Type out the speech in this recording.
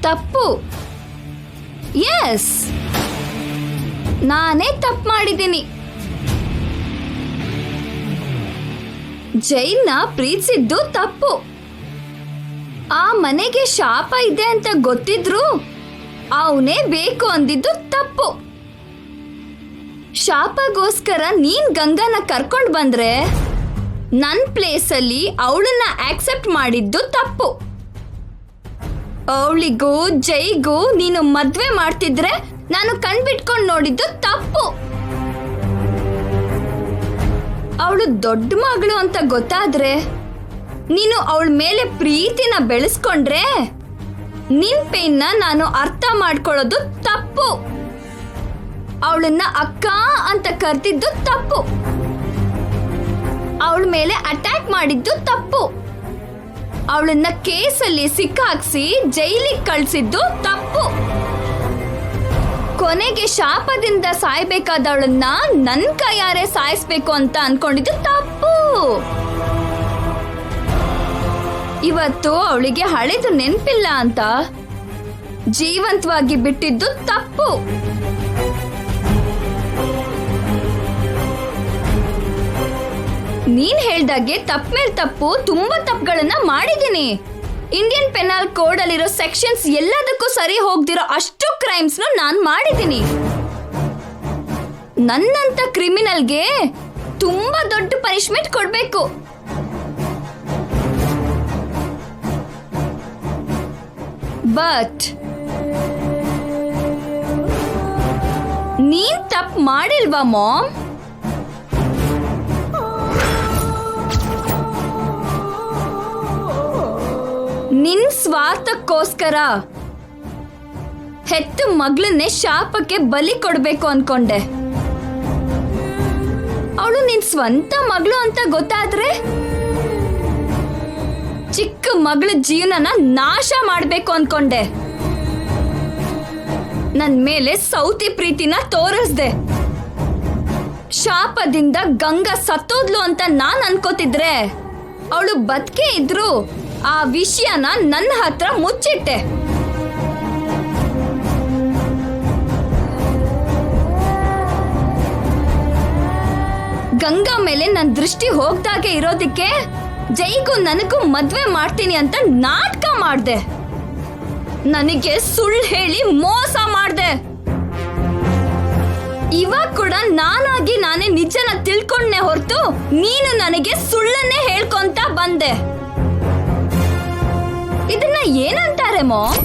ತಪ್ಪು. ಎಸ್, ನಾನೇ ತಪ್ಪು ಮಾಡಿದ್ದೀನಿ. ಜೈನ್ನ ಪ್ರೀತಿಸಿದ್ದು ತಪ್ಪು. ಆ ಮನೆಗೆ ಶಾಪ ಇದೆ ಅಂತ ಗೊತ್ತಿದ್ರು ಅವನೇ ಬೇಕು ಅಂದಿದ್ದು ತಪ್ಪು. ಶಾಪಗೋಸ್ಕರ ನೀನ್ ಗಂಗಾನ ಕರ್ಕೊಂಡ್ ಬಂದ್ರೆ ನನ್ ಪ್ಲೇಸಲ್ಲಿ ಅವಳನ್ನ ಆಕ್ಸೆಪ್ಟ್ ಮಾಡಿದ್ದು ತಪ್ಪು. ಅವಳಿಗೂ ಜೈಗೂ ನೀನು ಮದ್ವೆ ಮಾಡ್ತಿದ್ರೆ ನಾನು ಕಣ್ಬಿಟ್ಕೊಂಡು ನೋಡಿದ್ದು ತಪ್ಪು. ಅವಳು ದೊಡ್ಡ ಮಗಳು ಅಂತ ಗೊತ್ತಾದ್ರೆ ನೀನು ಅವಳ ಮೇಲೆ ಪ್ರೀತಿನ ಬೆಳೆಸ್ಕೊಂಡ್ರೆ ನಿನ್ ಪೇನ್ನ ನಾನು ಅರ್ಥ ಮಾಡ್ಕೊಳ್ಳೋದು ತಪ್ಪು. ಅವಳನ್ನ ಅಕ್ಕ ಅಂತ ಕರ್ತಿದ್ದು ತಪ್ಪು. ಅವಳ ಮೇಲೆ ಅಟ್ಯಾಕ್ ಮಾಡಿದ್ದು ತಪ್ಪು. ಅವಳನ್ನ ಕೇಸಲ್ಲಿ ಸಿಕ್ಕಾಕ್ಸಿ ಜೈಲಿಗೆ ಕಳ್ಸಿದ್ದು ತಪ್ಪು. ಕೊನೆಗೆ ಶಾಪದಿಂದ ಸಾಯ್ಬೇಕಾದವಳನ್ನ ನನ್ ಕೈಯಾರೆ ಸಾಯಿಸ್ಬೇಕು ಅಂತ ಅನ್ಕೊಂಡಿದ್ದು ತಪ್ಪು. ಇವತ್ತು ಅವಳಿಗೆ ಹಳೆದು ನೆನ್ಪಿಲ್ಲ ಅಂತ ಜೀವಂತವಾಗಿ ಬಿಟ್ಟಿದ್ದು ತಪ್ಪು. ನೀನ್ ಹೇಳ್ದಾಗೆ ತಪ್ಪ ಮೇಲ್ ತಪ್ಪು ತುಂಬಾ ತಪ್ಪುಗಳನ್ನ ಮಾಡಿದೀನಿ. ಇಂಡಿಯನ್ ಪೆನಲ್ ಕೋಡ್ ಅಲ್ಲಿರೋ ಸೆಕ್ಷನ್ಸ್ ಎಲ್ಲದಕ್ಕೂ ಸರಿ ಹೋಗ್ದಿರೋ ಅಷ್ಟು ಕ್ರೈಮ್ಸ್ ನಾನ್ ಮಾಡಿದೀನಿ. ನನ್ನಂತ ಕ್ರಿಮಿನಲ್ಗೆ ತುಂಬಾ ದೊಡ್ಡ ಪನಿಷ್ಮೆಂಟ್ ಕೊಡ್ಬೇಕು. ಬಟ್ ನೀನ್ ತಪ್ಪು ಮಾಡಿಲ್ವಾ ಮಾಮ್? ನಿನ್ ಸ್ವಾರ್ಥಕ್ಕೋಸ್ಕರ ಹೆತ್ತ ಮಗಳನ್ನೇ ಶಾಪಕ್ಕೆ ಬಲಿ ಕೊಡ್ಬೇಕು ಅನ್ಕೊಂಡೆ. ಅವಳು ನಿನ್ ಸ್ವಂತ ಮಗಳು ಅಂತ ಗೊತ್ತಾದ್ರೆ ಚಿಕ್ಕ ಮಗಳ ಜೀವನನ ನಾಶ ಮಾಡ್ಬೇಕು ಅನ್ಕೊಂಡೆ. ನನ್ ಮೇಲೆ ಸೌತಿ ಪ್ರೀತಿನ ತೋರಿಸ್ದೆ. ಶಾಪದಿಂದ ಗಂಗಾ ಸತ್ತೋದ್ಲು ಅಂತ ನಾನ್ ಅನ್ಕೋತಿದ್ರೆ ಅವಳು ಬದುಕೇ ಇದ್ರು ಆ ವಿಷಯನ ನನ್ನ ಹತ್ರ ಮುಚ್ಚಿಟ್ಟೆ. ಗಂಗಾ ಮೇಲೆ ನನ್ನ ದೃಷ್ಟಿ ಹೋಗ್ದಾಗೆ ಇರೋದಕ್ಕೆ ಜೈಗೂ ನನಗೂ ಮದ್ವೆ ಮಾಡ್ತೀನಿ ಅಂತ ನಾಟಕ ಮಾಡ್ದೆ. ನನಗೆ ಸುಳ್ಳು ಹೇಳಿ ಮೋಸ ಮಾಡ್ದೆ. ಇವಾಗ ಕೂಡ ನಾನಾಗಿ ನಾನೇ ನಿಜನ ತಿಳ್ಕೊಂಡೆ ಹೊರತು ನೀನು ನನಗೆ ಸುಳ್ಳನ್ನೇ ಹೇಳ್ಕೊಂತ ಬಂದೆ. ಇದನ್ನ ಏನಂತಾರೆ ಮಾಮ್?